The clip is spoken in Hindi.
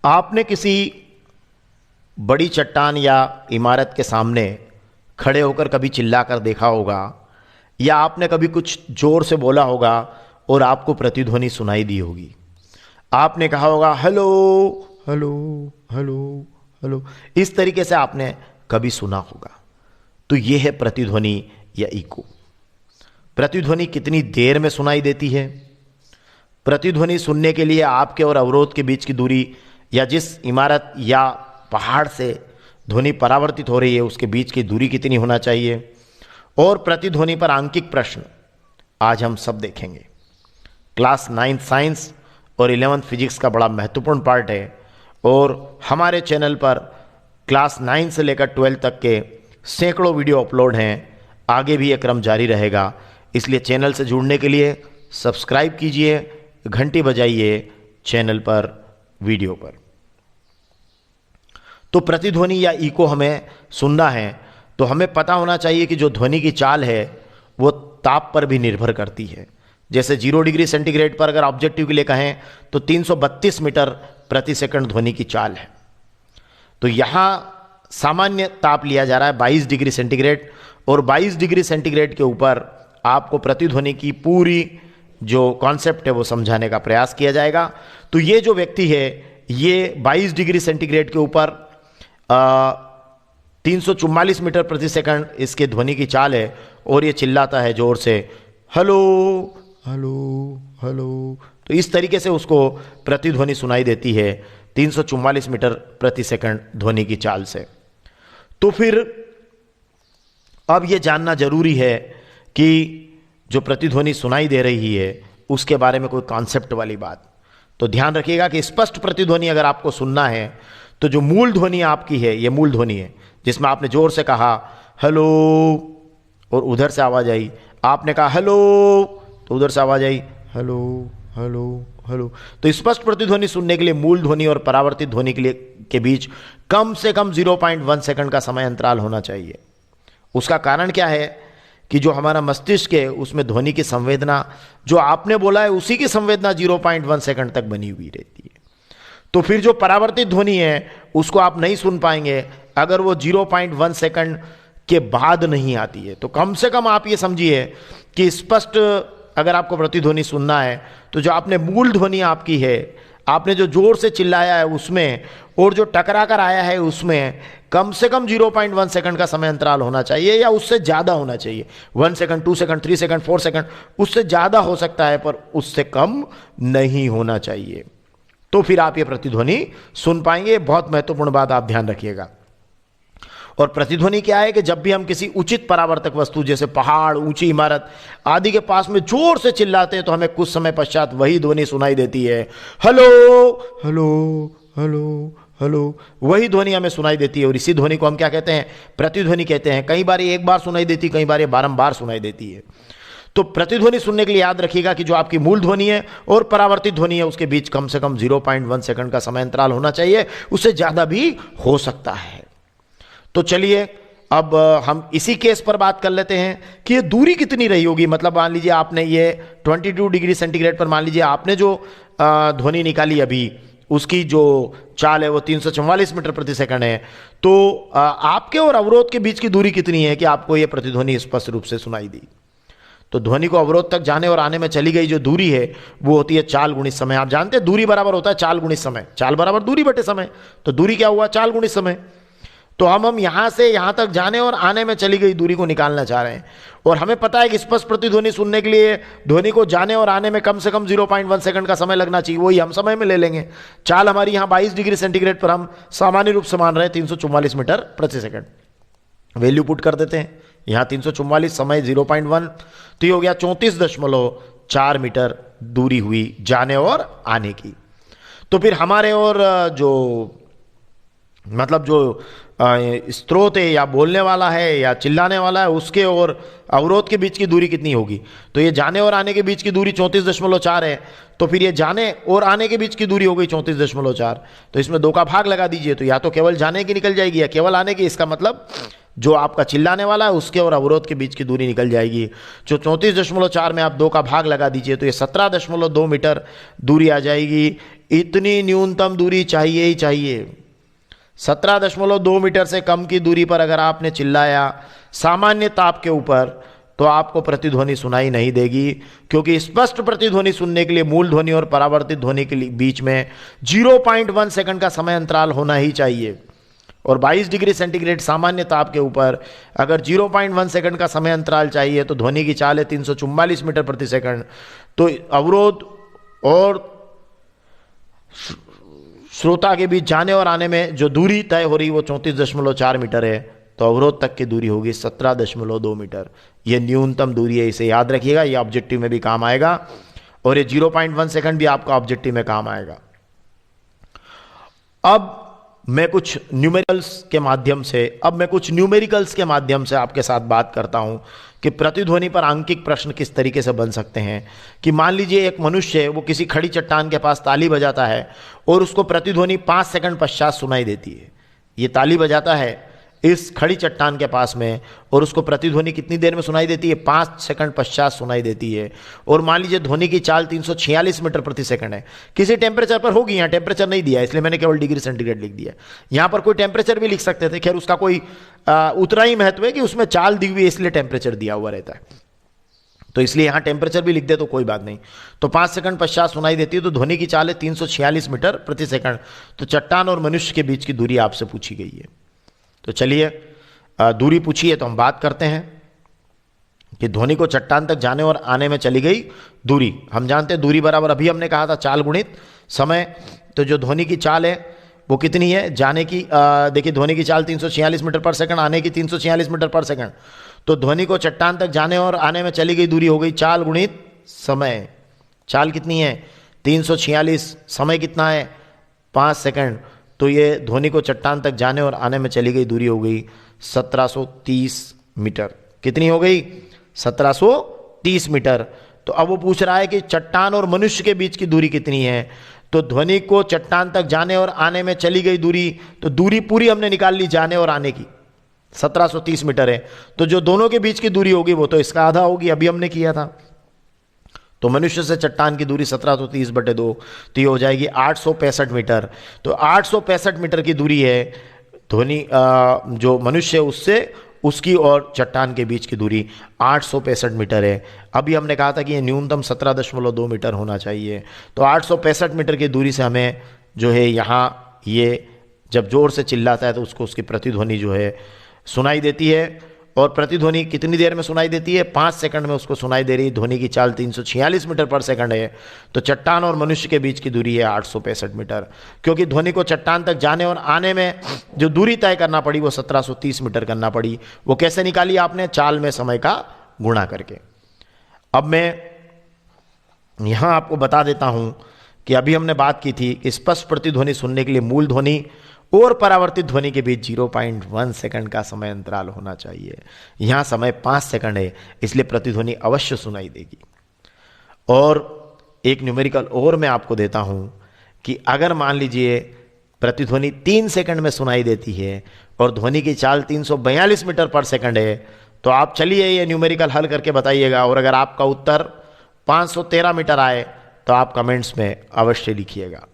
आपने किसी बड़ी चट्टान या इमारत के सामने खड़े होकर कभी चिल्लाकर देखा होगा, या आपने कभी कुछ जोर से बोला होगा और आपको प्रतिध्वनि सुनाई दी होगी। आपने कहा होगा हेलो हेलो हेलो हेलो, इस तरीके से आपने कभी सुना होगा। तो यह है प्रतिध्वनि या इको। प्रतिध्वनि कितनी देर में सुनाई देती है? प्रतिध्वनि सुनने के लिए आपके और अवरोध के बीच की दूरी, या जिस इमारत या पहाड़ से ध्वनि परावर्तित हो रही है उसके बीच की दूरी कितनी होना चाहिए, और प्रतिध्वनि पर आंकिक प्रश्न आज हम सब देखेंगे। क्लास 9 साइंस और 11th फिजिक्स का बड़ा महत्वपूर्ण पार्ट है, और हमारे चैनल पर क्लास 9 से लेकर 12 तक के सैकड़ों वीडियो अपलोड हैं। आगे भी यह क्रम जारी रहेगा, इसलिए चैनल से जुड़ने के लिए सब्सक्राइब कीजिए, घंटी बजाइए चैनल पर, वीडियो पर। तो प्रतिध्वनि या इको हमें सुनना है तो हमें पता होना चाहिए कि जो ध्वनि की चाल है वो ताप पर भी निर्भर करती है। जैसे 0 डिग्री सेंटीग्रेड पर अगर ऑब्जेक्टिव के लिए कहें तो 332 मीटर प्रति सेकंड ध्वनि की चाल है। तो यहाँ सामान्य ताप लिया जा रहा है 22 डिग्री सेंटीग्रेड, और 22 डिग्री सेंटीग्रेड के ऊपर आपको प्रतिध्वनि की पूरी जो कॉन्सेप्ट है वो समझाने का प्रयास किया जाएगा। तो ये जो व्यक्ति है ये 22 डिग्री सेंटीग्रेड के ऊपर 344 मीटर प्रति सेकंड इसके ध्वनि की चाल है, और ये चिल्लाता है जोर से हेलो हेलो हेलो। तो इस तरीके से उसको प्रतिध्वनि सुनाई देती है 344 मीटर प्रति सेकंड ध्वनि की चाल से। तो फिर अब ये जानना जरूरी है कि जो प्रतिध्वनि सुनाई दे रही है उसके बारे में कोई कॉन्सेप्ट वाली बात। तो ध्यान रखिएगा कि स्पष्ट प्रतिध्वनि अगर आपको सुनना है तो जो मूल ध्वनि आपकी है, ये मूल ध्वनि है जिसमें आपने जोर से कहा हेलो और उधर से आवाज आई, आपने कहा हेलो तो उधर से आवाज आई हेलो हेलो हेलो। तो स्पष्ट प्रतिध्वनि सुनने के लिए मूल ध्वनि और परावर्तित ध्वनि के बीच कम से कम 0.1 सेकंड का समय अंतराल होना चाहिए। उसका कारण क्या है कि जो हमारा मस्तिष्क है उसमें ध्वनि की संवेदना, जो आपने बोला है उसी की संवेदना 0.1 सेकंड तक बनी हुई रहती है। तो फिर जो परावर्तित ध्वनि है उसको आप नहीं सुन पाएंगे अगर वो 0.1 सेकंड के बाद नहीं आती है। तो कम से कम आप ये समझिए कि स्पष्ट अगर आपको प्रतिध्वनि सुनना है तो जो आपने मूल ध्वनि आपकी है, आपने जो जोर से चिल्लाया है उसमें और जो टकरा कर आया है उसमें कम से कम 0.1 सेकंड का समय अंतराल होना चाहिए, या उससे ज़्यादा होना चाहिए। 1 सेकंड, 2 सेकंड, 3 सेकंड, 4 सेकंड, उससे ज़्यादा हो सकता है पर उससे कम नहीं होना चाहिए। तो फिर आप ये प्रतिध्वनि सुन पाएंगे। बहुत महत्वपूर्ण बात आप ध्यान रखिएगा। और प्रतिध्वनि क्या है कि जब भी हम किसी उचित परावर्तक वस्तु जैसे पहाड़, ऊंची इमारत आदि के पास में जोर से चिल्लाते हैं तो हमें कुछ समय पश्चात वही ध्वनि सुनाई देती है, हेलो हेलो हेलो हेलो। वही ध्वनि हमें सुनाई देती है, और इसी ध्वनि को हम क्या कहते हैं? प्रतिध्वनि कहते हैं। कई बार एक बार सुनाई देती, कई बार बारंबार सुनाई देती है। तो प्रतिध्वनि सुनने के लिए याद रखिएगा कि जो आपकी मूल ध्वनि है और परावर्तित ध्वनि है उसके बीच कम से कम 0.1 सेकंड का समय अंतराल होना चाहिए, उससे ज्यादा भी हो सकता है। तो चलिए अब हम इसी केस पर बात कर लेते हैं कि ये दूरी कितनी रही होगी। मतलब मान लीजिए आपने ये 22 डिग्री सेंटीग्रेड पर मान लीजिए आपने जो ध्वनि निकाली अभी, उसकी जो चाल है वो 344 मीटर प्रति सेकंड है। तो आपके और अवरोध के बीच की दूरी कितनी है कि आपको ये प्रतिध्वनि स्पष्ट रूप से सुनाई दी? तो ध्वनि को अवरोध तक जाने और आने में चली गई जो दूरी है वो होती है चाल गुणित समय। आप जानते हैं दूरी बराबर होता है चाल गुणित समय। चाल बराबर दूरी बटे समय। तो दूरी क्या हुआ? चाल गुणित समय। तो हम यहां से यहां तक जाने और आने में चली गई दूरी को निकालना चाह रहे हैं, और हमें पता है कि स्पष्ट प्रतिध्वनि सुनने के लिए ध्वनि को जाने और आने में कम से कम 0.1 सेकंड का समय लगना चाहिए। वही हम समय में ले लेंगे। चाल हमारी यहाँ 22 डिग्री सेंटीग्रेड पर हम सामान्य रूप से मान रहे हैं 344 मीटर प्रति सेकंड। वैल्यू पुट कर देते हैं यहाँ 344, समय 0.1, तो ये हो गया 34.4 मीटर दूरी हुई जाने और आने की। तो फिर हमारे और जो मतलब जो स्रोत है या बोलने वाला है या चिल्लाने वाला है उसके और अवरोध के बीच की दूरी कितनी होगी? तो ये जाने और आने के बीच की दूरी 34.4 है। तो फिर ये जाने और आने के बीच की दूरी हो गई 34.4। तो इसमें 2 का भाग लगा दीजिए, तो या तो केवल जाने की निकल जाएगी या केवल आने की। इसका मतलब जो आपका चिल्लाने वाला है उसके और अवरोध के बीच की दूरी निकल जाएगी। जो 34.4 में आप 2 का भाग लगा दीजिए तो ये 17.2 मीटर दूरी आ जाएगी। इतनी न्यूनतम दूरी चाहिए ही चाहिए। 17.2 मीटर से कम की दूरी पर अगर आपने चिल्लाया सामान्य ताप के ऊपर तो आपको प्रतिध्वनि सुनाई नहीं देगी, क्योंकि स्पष्ट प्रतिध्वनि सुनने के लिए मूल ध्वनि और परावर्तित ध्वनि के बीच में 0.1 सेकंड का समय अंतराल होना ही चाहिए। और 22 डिग्री सेंटीग्रेड सामान्य ताप के ऊपर अगर 0.1 सेकंड का समय अंतराल चाहिए तो ध्वनि की चाल है 344 मीटर प्रति सेकंड। तो अवरोध और श्रोता के बीच जाने और आने में जो दूरी तय हो रही वो 34.4 मीटर है, तो अवरोध तक की दूरी होगी 17.2 मीटर। यह न्यूनतम दूरी है, इसे याद रखिएगा, यह ऑब्जेक्टिव में भी काम आएगा और ये 0.1 सेकंड भी आपका ऑब्जेक्टिव में काम आएगा। अब मैं कुछ न्यूमेरिकल्स के माध्यम से आपके साथ बात करता हूं कि प्रतिध्वनि पर आंकिक प्रश्न किस तरीके से बन सकते हैं। कि मान लीजिए एक मनुष्य है, वो किसी खड़ी चट्टान के पास ताली बजाता है और उसको प्रतिध्वनि 5 सेकंड पश्चात सुनाई देती है। ये ताली बजाता है इस खड़ी चट्टान के पास में और उसको प्रतिध्वनि कितनी देर में सुनाई देती है? 5 सेकंड पश्चात सुनाई देती है। और मान लीजिए ध्वनि की चाल 346 मीटर प्रति सेकंड है। किसी टेम्परेचर पर होगी, यहाँ टेम्परेचर नहीं दिया इसलिए मैंने केवल डिग्री सेंटीग्रेड लिख दिया। यहाँ पर कोई टेम्परेचर भी लिख सकते थे, खैर उसका कोई उतना ही महत्व है कि उसमें चाल दी हुई है इसलिए टेम्परेचर दिया हुआ रहता है, तो इसलिए यहाँ टेम्परेचर भी लिख दे तो कोई बात नहीं। तो 5 सेकंड पश्चात सुनाई देती है, तो ध्वनि की चाल है 346 मीटर प्रति सेकंड। तो चट्टान और मनुष्य के बीच की दूरी आपसे पूछी गई है। तो चलिए दूरी पूछी है तो हम बात करते हैं कि ध्वनि को चट्टान तक जाने और आने में चली गई दूरी। हम जानते हैं दूरी बराबर, अभी हमने कहा था चाल गुणित समय। तो जो ध्वनि की चाल है वो कितनी है? जाने की देखिए ध्वनि की चाल 346 मीटर पर सेकंड, आने की 346 मीटर पर सेकंड। तो ध्वनि को चट्टान तक जाने और आने में चली गई दूरी हो गई चाल गुणित समय। चाल कितनी है? 346, समय कितना है? 5 सेकंड। तो ये ध्वनि को चट्टान तक जाने और आने में चली गई दूरी हो गई 1730 मीटर। कितनी हो गई? 1730 मीटर। तो अब वो पूछ रहा है कि चट्टान और मनुष्य के बीच की दूरी कितनी है। तो ध्वनि को चट्टान तक जाने और आने में चली गई दूरी, तो दूरी पूरी हमने निकाल ली जाने और आने की, 1730 मीटर है। तो जो दोनों के बीच की दूरी होगी वो तो इसका आधा होगी, अभी हमने किया था। तो मनुष्य से चट्टान की दूरी 1730/2, तो ये हो जाएगी 865 मीटर। तो 865 मीटर की दूरी है ध्वनि जो मनुष्य है उससे, उसकी और चट्टान के बीच की दूरी 865 मीटर है। अभी हमने कहा था कि ये न्यूनतम 17.2 मीटर होना चाहिए। तो 865 मीटर की दूरी से हमें जो है यहाँ ये जब जोर से चिल्लाता है तो उसको उसकी प्रतिध्वनि जो है सुनाई देती है। और प्रतिध्वनि कितनी देर में सुनाई देती है? 5 सेकंड में उसको सुनाई दे रही। ध्वनि की चाल 346 मीटर पर सेकंड है। तो चट्टान और मनुष्य के बीच की दूरी है 865 मीटर। क्योंकि ध्वनि को चट्टान तक जाने और आने में जो दूरी तय करना पड़ी वो 1730 मीटर करना पड़ी। वो कैसे निकाली आपने? चाल में समय का गुणा करके। अब मैं यहां आपको बता देता हूं कि अभी हमने बात की थी कि स्पष्ट प्रतिध्वनि सुनने के लिए मूल ध्वनि और परावर्तित ध्वनि के बीच 0.1 सेकंड का समय अंतराल होना चाहिए। यहां समय 5 सेकंड है, इसलिए प्रतिध्वनि अवश्य सुनाई देगी। और एक न्यूमेरिकल और मैं आपको देता हूं कि अगर मान लीजिए प्रतिध्वनि 3 सेकंड में सुनाई देती है और ध्वनि की चाल 342 मीटर पर सेकंड है, तो आप चलिए ये न्यूमेरिकल हल करके बताइएगा। और अगर आपका उत्तर 513 मीटर आए तो आप कमेंट्स में अवश्य लिखिएगा।